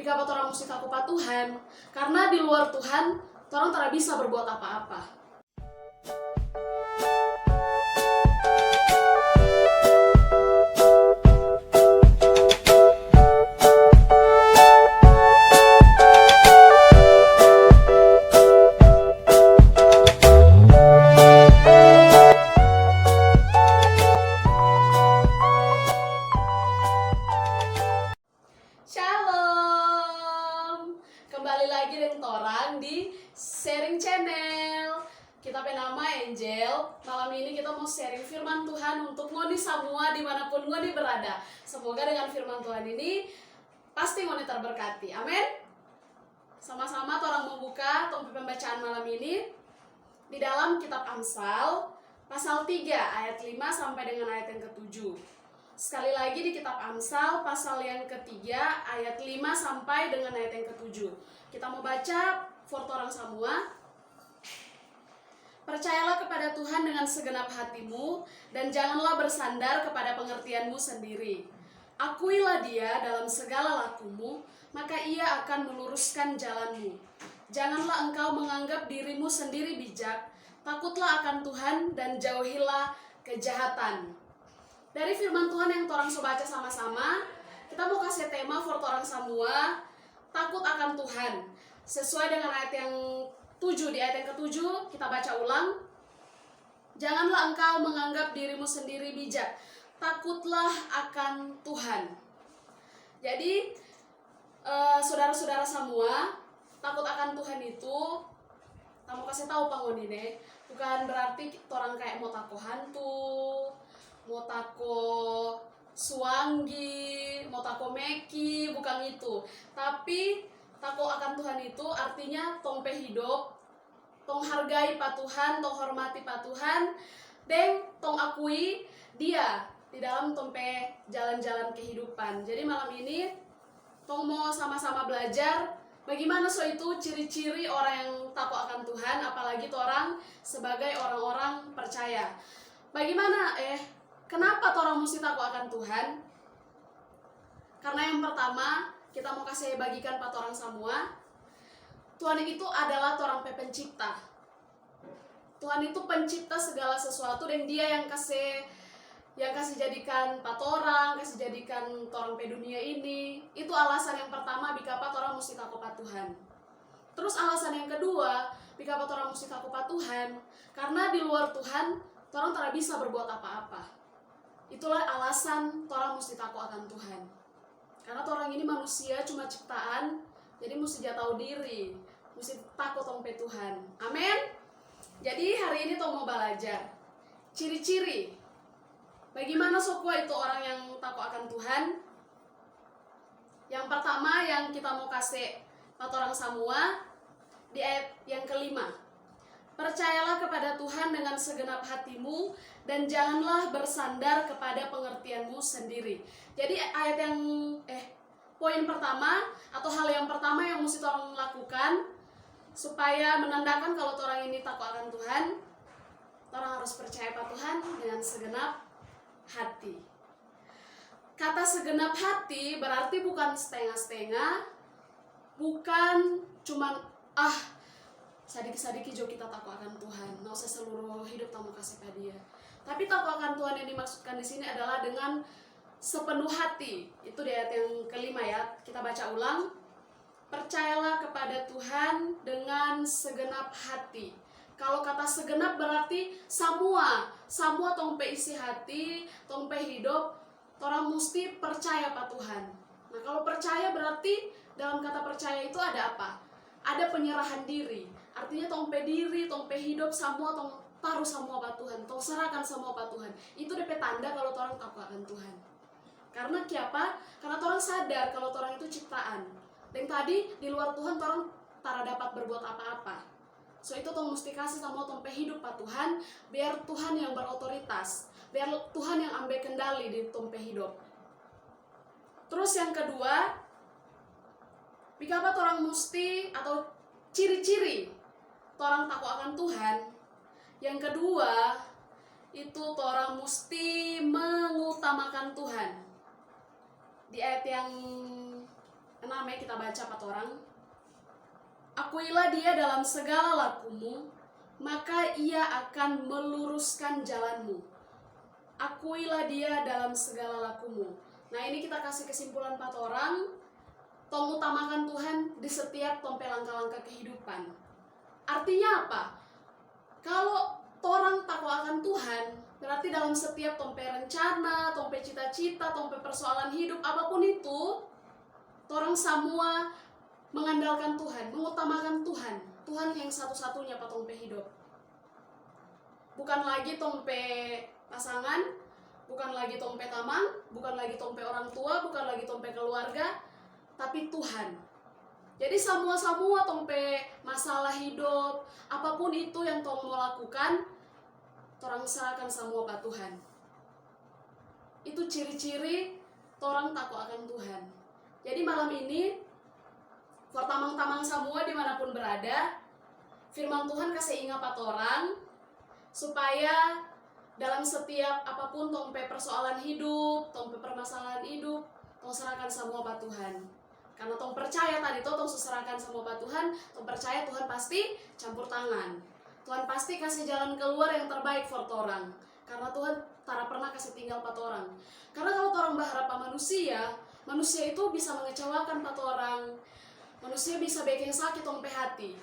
Kenapa orang mesti takut Tuhan? Karena di luar Tuhan, orang tidak bisa berbuat apa-apa. Shalom, kembali lagi dengan orang di Sharing Channel. Kita nama Angel. Malam ini kita mau sharing firman Tuhan untuk ngoni semua dimanapun ngoni berada. Semoga dengan firman Tuhan ini pasti ngoni terberkati. Amin. Sama-sama orang membuka topik pembacaan malam ini di dalam kitab Amsal pasal 3 ayat 5 sampai dengan ayat yang ke-7. Sekali lagi di kitab Amsal pasal yang ketiga ayat 5 sampai dengan ayat yang ke-7. Kita mau baca for orang semua. Percayalah kepada Tuhan dengan segenap hatimu dan janganlah bersandar kepada pengertianmu sendiri. Akuilah Dia dalam segala lakumu, maka Ia akan meluruskan jalanmu. Janganlah engkau menganggap dirimu sendiri bijak, takutlah akan Tuhan dan jauhilah kejahatan. Dari firman Tuhan yang orang baca sama-sama, kita mau kasih tema for orang semua, takut akan Tuhan. Sesuai dengan ayat yang 7, di ayat yang ke-7 kita baca ulang. Janganlah engkau menganggap dirimu sendiri bijak, takutlah akan Tuhan. Jadi saudara-saudara semua, takut akan Tuhan itu kamu kasih tahu pangonine, bukan berarti orang kayak mau takut hantu, mau takut suanggi, mau takut meki, bukan itu. Tapi takut akan Tuhan itu artinya tong pe hidup, tong hargai pa Tuhan, tong hormati pa Tuhan, dan tong akui Dia di dalam tong pe jalan-jalan kehidupan. Jadi malam ini tong mau sama-sama belajar bagaimana itu ciri-ciri orang yang takut akan Tuhan, apalagi orang sebagai orang-orang percaya. Bagaimana kenapa orang mesti takut akan Tuhan? Karena yang pertama, kita mau kasih bagikan pada orang semua, Tuhan itu adalah orang pencipta. Tuhan itu pencipta segala sesuatu dan Dia yang kasih jadikan pada orang, kasih jadikan orang pe dunia ini. Itu alasan yang pertama bikapa orang mesti takut pada Tuhan. Terus alasan yang kedua, bikapa orang mesti takut pada Tuhan, karena di luar Tuhan orang tidak bisa berbuat apa-apa. Itulah alasan orang mesti takut akan Tuhan. Karena orang ini manusia cuma ciptaan, jadi mesti dia tahu diri, mesti takut pe Tuhan. Amin. Jadi hari ini mau belajar ciri-ciri bagaimana itu orang yang takut akan Tuhan. Yang pertama yang kita mau kasih pada orang semua di ayat yang kelima. Percayalah kepada Tuhan dengan segenap hatimu dan janganlah bersandar kepada pengertianmu sendiri. Jadi ayat yang poin pertama atau hal yang pertama yang mesti orang lakukan supaya menandakan kalau orang ini takut akan Tuhan, orang harus percaya pada Tuhan dengan segenap hati. Kata segenap hati berarti bukan setengah-setengah, bukan cuman sadiki-sadiki jo kita takut akan Tuhan, nggak usah seluruh hidup kamu kasih pada Dia. Tapi takut akan Tuhan yang dimaksudkan di sini adalah dengan sepenuh hati. Itu di ayat yang kelima ya. Kita baca ulang. Percayalah kepada Tuhan dengan segenap hati. Kalau kata segenap berarti semua tong pe isi hati, tong pe hidup, orang mesti percaya pada Tuhan. Nah kalau percaya berarti dalam kata percaya itu ada apa? Ada penyerahan diri. Artinya tong pe diri, tong pe hidup, semua tong taruh semua pada Tuhan, tong serahkan semua pada Tuhan. Itu DP tanda kalau orang takut akan Tuhan. Karena kiapa? Karena orang sadar kalau orang itu ciptaan. Dan tadi di luar Tuhan orang tak dapat berbuat apa-apa. So itu tong mesti kasih semua tong pe hidup pada Tuhan, biar Tuhan yang berotoritas, biar Tuhan yang ambil kendali di tong pe hidup. Terus yang kedua, bikapa orang mesti atau ciri-ciri orang takut akan Tuhan. Yang kedua, itu orang mesti mengutamakan Tuhan. Di ayat yang kita baca 4 orang. Akuilah dia dalam segala lakumu, maka ia akan meluruskan jalanmu. Akuilah dia dalam segala lakumu. Nah, ini kita kasih kesimpulan 4 orang. Tong utamakan Tuhan di setiap tompe langkah-langkah kehidupan. Artinya apa? Kalau torang takwa akan Tuhan, berarti dalam setiap tompe rencana, tompe cita-cita, tompe persoalan hidup, apapun itu, torang semua mengandalkan Tuhan, mengutamakan Tuhan. Tuhan yang satu-satunya tompe hidup. Bukan lagi tompe pasangan, bukan lagi tompe tamang, bukan lagi tompe orang tua, bukan lagi tompe keluarga, tapi Tuhan. Jadi semua tompe masalah hidup, apapun itu yang tong mau lakukan, torang serahkan semua pada Tuhan. Itu ciri-ciri torang takwa akan Tuhan. Jadi malam ini, for tamang-tamang semua dimanapun berada, firman Tuhan kasih ingat pada orang, supaya dalam setiap apapun tompe persoalan hidup, tompe permasalahan hidup, tong serahkan semua pada Tuhan. Karena tong percaya tadi tong serahkan semua pada Tuhan, tong percaya Tuhan pasti campur tangan. Tuhan pasti kasih jalan keluar yang terbaik for torang. Karena Tuhan tak pernah kasih tinggal pada orang. Karena kalau orang berharap pada manusia itu bisa mengecewakan pada orang. Manusia bisa bikin sakit tong hati.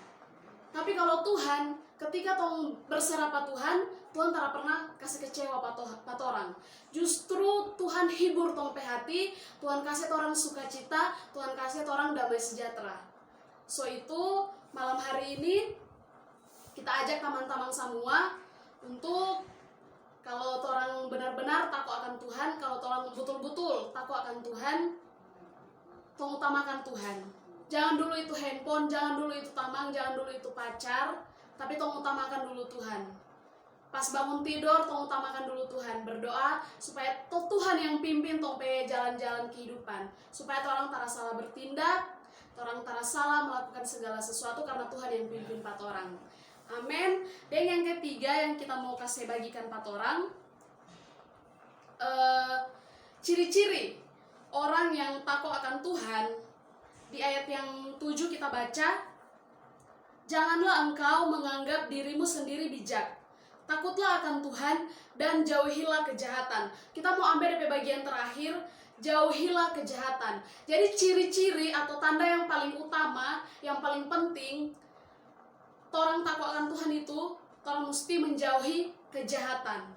Tapi kalau Tuhan, ketika tong berserah pada Tuhan, Tuhan tak pernah kasih kecewa pada orang. Justru Tuhan hibur tong hati, Tuhan kasih orang sukacita, Tuhan kasih orang damai sejahtera. So itu malam hari ini kita ajak teman-teman semua untuk kalau orang benar-benar takwa akan Tuhan, kalau orang betul-betul takwa akan Tuhan, tong utamakan Tuhan. Jangan dulu itu handphone, jangan dulu itu tamang, jangan dulu itu pacar, tapi tong utamakan dulu Tuhan. Pas bangun tidur, tong utamakan dulu Tuhan. Berdoa supaya Tuhan yang pimpin tong pe jalan-jalan kehidupan. Supaya orang tak salah bertindak, orang tak salah melakukan segala sesuatu karena Tuhan yang pimpin pat orang. Amin. Dan yang ketiga yang kita mau kasih bagikan pat orang, ciri-ciri orang yang takwa akan Tuhan. Di ayat yang 7 kita baca, janganlah engkau menganggap dirimu sendiri bijak. Takutlah akan Tuhan dan jauhilah kejahatan. Kita mau ambil dari bagian terakhir, jauhilah kejahatan. Jadi ciri-ciri atau tanda yang paling utama, yang paling penting, orang takwa akan Tuhan itu, orang mesti menjauhi kejahatan.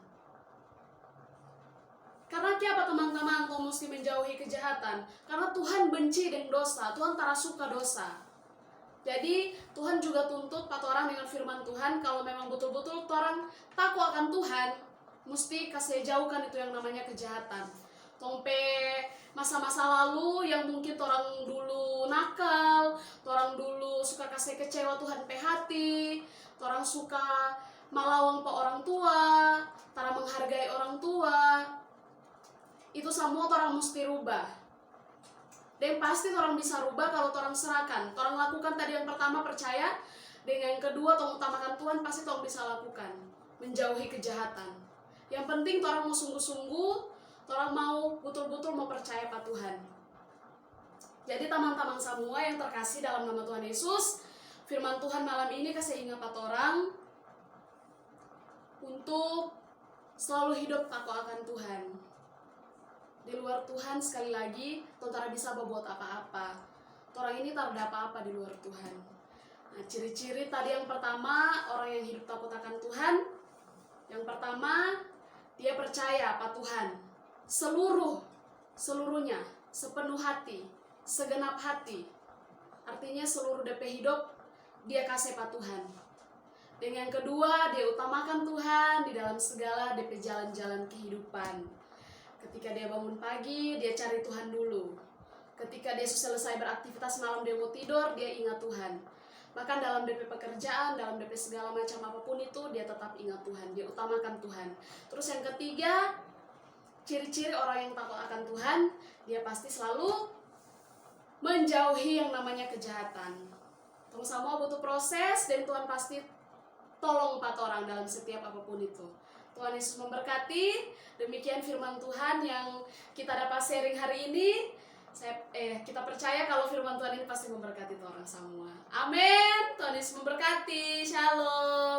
Karena apa teman-teman, kau mesti menjauhi kejahatan? Karena Tuhan benci dengan dosa, Tuhan tak suka dosa. Jadi Tuhan juga tuntut pada orang dengan firman Tuhan, kalau memang betul-betul orang takwa akan Tuhan, mesti kasih jauhkan itu yang namanya kejahatan. Tompe masa-masa lalu yang mungkin orang dulu nakal, orang dulu suka kasih kecewa Tuhan pe hati, orang suka malawang pe orang tua, tak menghargai orang tua. Itu semua orang mesti rubah. Dan pasti orang bisa rubah kalau orang serahkan. Orang lakukan tadi yang pertama percaya, dengan yang kedua orang utamakan Tuhan, pasti orang bisa lakukan. Menjauhi kejahatan. Yang penting orang mau sungguh-sungguh, orang mau betul-betul mau percaya pada Tuhan. Jadi teman-teman semua yang terkasih dalam nama Tuhan Yesus, firman Tuhan malam ini kasih ingat pada orang untuk selalu hidup takwa akan Tuhan. Di luar Tuhan sekali lagi, tentara bisa berbuat apa-apa. Orang ini tak ada apa-apa di luar Tuhan. Nah, ciri-ciri tadi yang pertama, orang yang hidup takut akan Tuhan. Yang pertama, dia percaya pada Tuhan. Seluruhnya, sepenuh hati, segenap hati. Artinya seluruh DP hidup, dia kasih pada Tuhan. Dan yang kedua, dia utamakan Tuhan di dalam segala DP jalan-jalan kehidupan. Ketika dia bangun pagi, dia cari Tuhan dulu. Ketika dia selesai beraktivitas malam, dia mau tidur, dia ingat Tuhan. Bahkan dalam DP pekerjaan, dalam DP segala macam apapun itu, dia tetap ingat Tuhan, dia utamakan Tuhan. Terus yang ketiga, ciri-ciri orang yang takut akan Tuhan, dia pasti selalu menjauhi yang namanya kejahatan. Tong semua butuh proses, dan Tuhan pasti tolong empat orang dalam setiap apapun itu. Tuhan Yesus memberkati. Demikian firman Tuhan yang kita dapat sharing hari ini. Kita percaya kalau firman Tuhan ini pasti memberkati orang semua. Amin. Tuhan Yesus memberkati. Shalom.